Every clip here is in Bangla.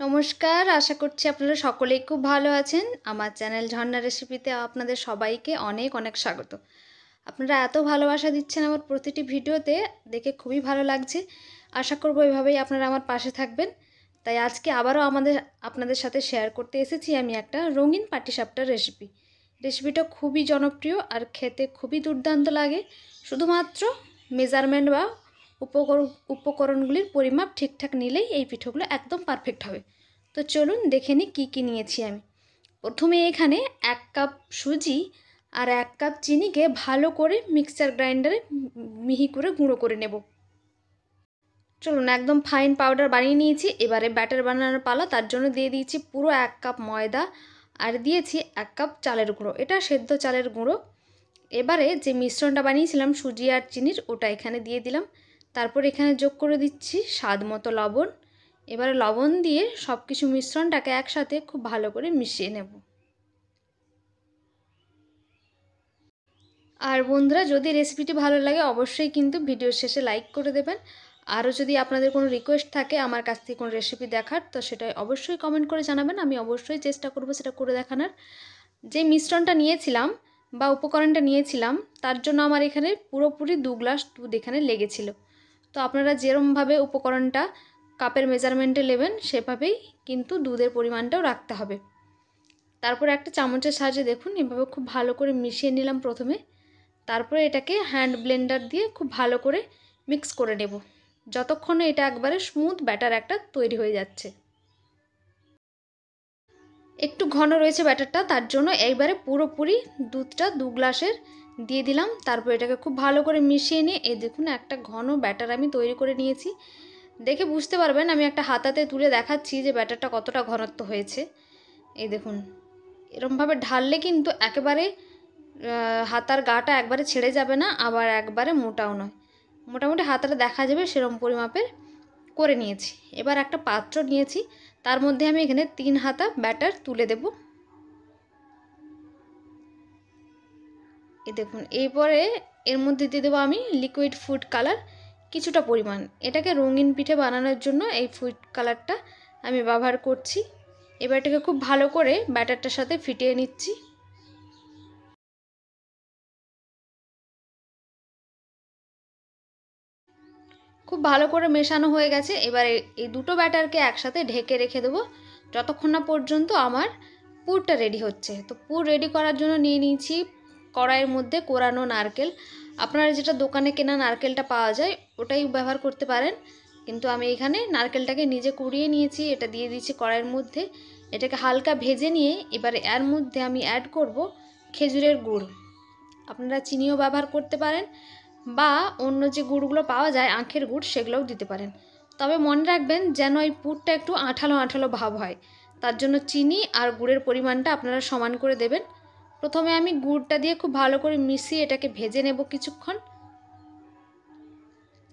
নমস্কার, আশা করছি আপনারা সকলেই খুব ভালো আছেন। আমার চ্যানেল ঝর্ণা রেসিপিতে আপনাদের সবাইকে অনেক অনেক স্বাগত। আপনারা এত ভালোবাসা দিচ্ছেন আমার প্রতিটি ভিডিওতে, দেখে খুবই ভালো লাগছে। আশা করব এভাবেই আপনারা আমার পাশে থাকবেন। তাই আজকে আবারও আপনাদের সাথে শেয়ার করতে এসেছি আমি একটা রঙিন পাটিসাপটার রেসিপি। রেসিপিটা খুবই জনপ্রিয় আর খেতে খুবই দুর্দান্ত লাগে। শুধুমাত্র মেজারমেন্ট বা উপকরণগুলির পরিমাপ ঠিকঠাক নিলেই এই পিঠেগুলো একদম পারফেক্ট হবে। তো চলুন দেখে নিই কী কী নিয়েছি আমি। প্রথমে এখানে 1 কাপ সুজি আর 1 কাপ চিনিকে ভালো করে মিক্সচার গ্রাইন্ডারে মিহি করে গুঁড়ো করে নেব। চলুন একদম ফাইন পাউডার বানিয়ে নিয়েছি। এবারে ব্যাটার বানানোর পালা। তার জন্য দিয়ে দিয়েছি পুরো 1 কাপ ময়দা আর দিয়েছি 1 কাপ চালের গুঁড়ো, এটা সেদ্ধ চালের গুঁড়ো। এবারে যে মিশ্রণটা বানিয়েছিলাম সুজি আর চিনির, ওটা এখানে দিয়ে দিলাম। তারপর এখানে যোগ করে দিচ্ছি স্বাদ মতো লবণ। এবারে লবণ দিয়ে সব কিছু মিশ্রণটাকে একসাথে খুব ভালো করে মিশিয়ে নেব। আর বন্ধুরা, যদি রেসিপিটি ভালো লাগে অবশ্যই কিন্তু ভিডিওর শেষে লাইক করে দেবেন। আরও যদি আপনাদের কোনো রিকোয়েস্ট থাকে আমার কাছ থেকে কোনো রেসিপি দেখার, তো সেটা অবশ্যই কমেন্ট করে জানাবেন। আমি অবশ্যই চেষ্টা করব সেটা করে দেখানোর। যে মিশ্রণটা নিয়েছিলাম বা উপকরণটা নিয়েছিলাম, তার জন্য আমার এখানে পুরোপুরি 2 গ্লাস দুধ এখানে লেগেছিল। তো আপনারা যেরমভাবে উপকরণটা কাপের মেজারমেন্টে নেবেন সেভাবেই কিন্তু দুধের পরিমাণটাও রাখতে হবে। তারপর একটা চামচের সাহায্যে দেখুন এভাবে খুব ভালো করে মিশিয়ে নিলাম প্রথমে। তারপরে এটাকে হ্যান্ড ব্লেন্ডার দিয়ে খুব ভালো করে মিক্স করে নেব, যতক্ষণে এটা একবারে স্মুথ ব্যাটার একটা তৈরি হয়ে যাচ্ছে। একটু ঘন রয়েছে ব্যাটারটা, তার জন্য এইবারে পুরোপুরি দুধটা 2 গ্লাসের দিয়ে দিলাম। তারপর এটাকে খুব ভালো করে মিশিয়ে নিয়ে এই দেখুন একটা ঘন ব্যাটার আমি তৈরি করে নিয়েছি। দেখে বুঝতে পারবেন, আমি একটা হাতাতে তুলে দেখাচ্ছি যে ব্যাটারটা কতটা ঘনত্ব হয়েছে। এই দেখুন এরমভাবে ঢাললে কিন্তু একেবারে হাতার গাটা একবারে ছেড়ে যাবে না, আবার একবারে মোটাও নয়, মোটামুটি হাতাটা দেখা যাবে সেরম পরিমাপের করে নিয়েছি। এবার একটা পাত্র নিয়েছি, তার মধ্যে আমি এখানে 3 হাতা ব্যাটার তুলে দেব। এই দেখুন এরপরে এর মধ্যে দিয়ে দেবো আমি লিকুইড ফুড কালার কিছুটা পরিমাণ। এটাকে রঙিন পিঠে বানানোর জন্য এই ফুড কালারটা আমি ব্যবহার করছি। এবার এটাকে খুব ভালো করে ব্যাটারটার সাথে ফিটিয়ে নিচ্ছি। খুব ভালো করে মেশানো হয়ে গেছে। এবার এই দুটো ব্যাটারকে একসাথে ঢেকে রেখে দেবো যতক্ষণ না পর্যন্ত আমার পুরটা রেডি হচ্ছে। তো পুর রেডি করার জন্য নিয়ে নিয়েছি কড়াইয়ের মধ্যে কোরানো নারকেল। আপনারা যেটা দোকানে কেনা নারকেলটা পাওয়া যায় ওটাই ব্যবহার করতে পারেন, কিন্তু আমি এখানে নারকেলটাকে নিজে কুড়িয়ে নিয়েছি। এটা দিয়ে দিচ্ছি কড়াইয়ের মধ্যে। এটাকে হালকা ভেজে নিয়ে এবারে এর মধ্যে আমি অ্যাড করব খেজুরের গুড়। আপনারা চিনিও ব্যবহার করতে পারেন বা অন্য যে গুড়গুলো পাওয়া যায় আখের গুড় সেগুলোও দিতে পারেন। তবে মনে রাখবেন যেন এই পুরটা একটু আঠালো আঠালো ভাব হয়, তার জন্য চিনি আর গুড়ের পরিমাণটা আপনারা সমান করে দেবেন। প্রথমে আমি গুড়টা দিয়ে খুব ভালো করে মিশিয়ে এটাকে ভেজে নেব কিছুক্ষণ।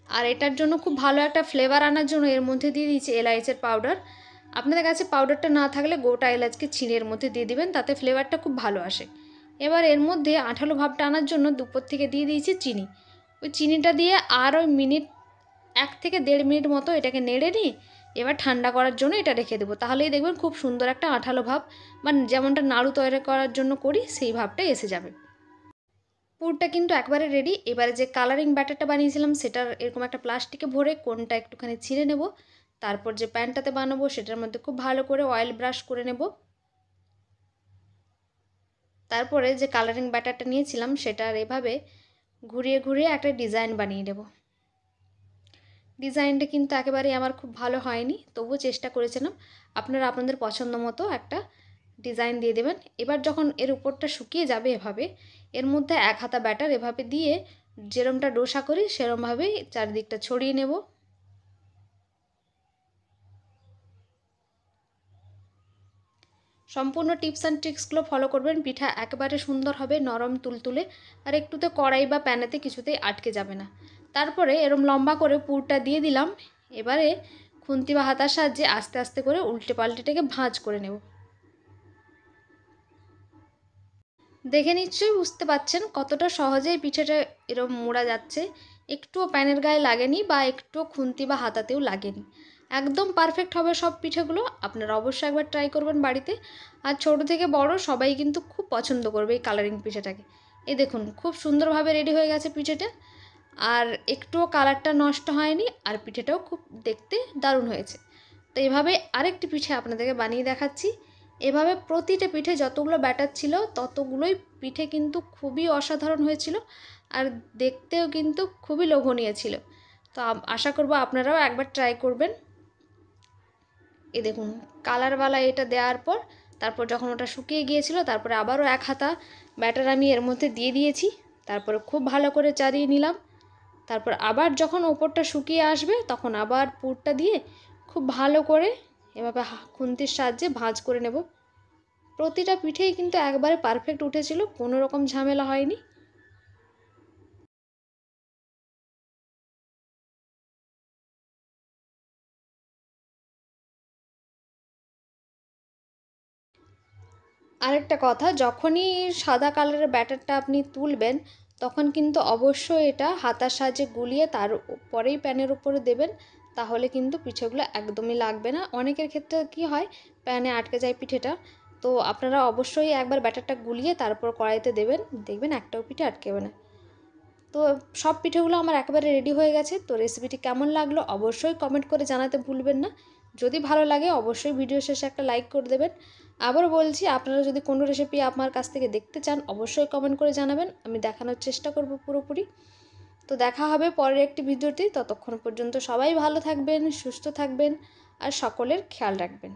আর এটার জন্য খুব ভালো একটা ফ্লেভার আনার জন্য এর মধ্যে দিয়ে দিয়েছি এলাচের পাউডার। আপনাদের কাছে পাউডারটা না থাকলে গোটা এলাচকে ছিঁড়ে এর মধ্যে দিয়ে দিবেন, তাতে ফ্লেভারটা খুব ভালো আসে। এবার এর মধ্যে আঠালো ভাবটা আনার জন্য দুপুর থেকে দিয়ে দিয়েছি চিনি। ওই চিনিটা দিয়ে আর ওই মিনিট 1 থেকে 1.5 মিনিট মতো এটাকে নেড়ে নিই। এবার ঠান্ডা করার জন্য এটা রেখে দেবো, তাহলেই দেখবেন খুব সুন্দর একটা আঠালো ভাব, মানে যেমনটা নাড়ু তৈরি করার জন্য করি সেই ভাবটা এসে যাবে। পুরটা কিন্তু একবারে রেডি। এবারে যে কালারিং ব্যাটারটা বানিয়েছিলাম সেটার এরকম একটা প্লাস্টিকে ভরে কোনটা একটুখানি ছিঁড়ে নেব। তারপর যে প্যানটাতে বানাবো সেটার মধ্যে খুব ভালো করে অয়েল ব্রাশ করে নেব। তারপরে যে কালারিং ব্যাটারটা নিয়েছিলাম সেটার এভাবে ঘুরিয়ে ঘুরিয়ে একটা ডিজাইন বানিয়ে নেব। ডিজাইনটা কিন্তু একেবারেই আমার খুব ভালো হয়নি, তবুও চেষ্টা করেছিলাম। আপনারা আপনাদের পছন্দ মতো একটা ডিজাইন দিয়ে দেবেন। এবার যখন এর উপরটা শুকিয়ে যাবে এভাবে এর মধ্যে 1 হাতা ব্যাটার এভাবে দিয়ে যেরমটা ডোসা করি সেরমভাবেই চারিদিকটা ছড়িয়ে নেব। সম্পূর্ণ টিপস অ্যান্ড ট্রিক্সগুলো ফলো করবেন, পিঠা একেবারে সুন্দর হবে, নরম তুলতুলে, আর একটুতে কড়াই বা প্যানেতে কিছুতেই আটকে যাবে না। তারপরে এরম লম্বা করে পুরটা দিয়ে দিলাম। এবারে খুন্তি বা হাতার সাহায্যে আস্তে আস্তে করে উল্টে পাল্টেটাকে ভাঁজ করে নেব। দেখে নিশ্চয়ই বুঝতে পাচ্ছেন কতটা সহজেই পিঠেটা এরম মোড়া যাচ্ছে। একটুও প্যানের গায়ে লাগেনি বা একটুও খুন্তি বা হাতাতেও লাগেনি। একদম পারফেক্ট হবে সব পিঠেগুলো। আপনারা অবশ্যই একবার ট্রাই করবেন বাড়িতে। আর ছোট থেকে বড় সবাই কিন্তু খুব পছন্দ করবে এই কালারিং পিঠেটাকে। এই দেখুন খুব সুন্দরভাবে রেডি হয়ে গেছে পিঠেটা। আর একটুও কালারটা নষ্ট হয়নি, আর পিঠেটাও খুব দেখতে দারুণ হয়েছে। তো এভাবে আরেকটি পিঠে আপনাদেরকে বানিয়ে দেখাচ্ছি। এভাবে প্রতিটা পিঠে যতগুলো ব্যাটার ছিল ততগুলোই পিঠে কিন্তু খুবই অসাধারণ হয়েছিল, আর দেখতেও কিন্তু খুবই লোভনীয় ছিল। তো আশা করব আপনারাও একবার ট্রাই করবেন। এই দেখুন কালারওয়ালা এটা দেওয়ার পর তারপর যখন ওটা শুকিয়ে গিয়েছিল, তারপরে আবারও 1 হাতা ব্যাটার আমি এর মধ্যে দিয়ে দিয়েছি। তারপরে খুব ভালো করে চাড়িয়ে নিলাম। তারপর আবার যখন ওপরটা শুকিয়ে আসবে তখন আবার পুরটা দিয়ে খুব ভালো করে এভাবে খুন্তির সাহায্যে ভাঁজ করে নেব। প্রতিটা পিঠেই কিন্তু একবারে পারফেক্ট উঠেছিল, কোনো রকম ঝামেলা হয়নি। আরেকটা কথা, যখনই সাদা কালারের ব্যাটারটা আপনি তুলবেন তখন কিন্তু অবশ্যই এটা হাতার সাহায্যে গুলিয়ে তার পরেই প্যানের উপরে দেবেন, তাহলে কিন্তু পিঠেগুলো একদমই লাগবে না। অনেকের ক্ষেত্রে কি হয়, প্যানে আটকে যায় পিঠেটা। তো আপনারা অবশ্যই একবার ব্যাটারটা গুলিয়ে তারপর কড়াইতে দেবেন, দেখবেন একটাও পিঠে আটকেবে না। তো সব পিঠেগুলো আমার একেবারে রেডি হয়ে গেছে। তো রেসিপিটি কেমন লাগলো অবশ্যই কমেন্ট করে জানাতে ভুলবেন না। যদি ভালো লাগে অবশ্যই ভিডিও শেষে একটা লাইক করে দেবেন। আবারও বলছি, আপনারা যদি কোনো রেসিপি আমার কাছ থেকে দেখতে চান অবশ্যই কমেন্ট করে জানাবেন, আমি দেখানোর চেষ্টা করব পুরোপুরি। তো দেখা হবে পরের একটি ভিডিওতে। ততক্ষণ পর্যন্ত সবাই ভালো থাকবেন, সুস্থ থাকবেন আর সকলের খেয়াল রাখবেন।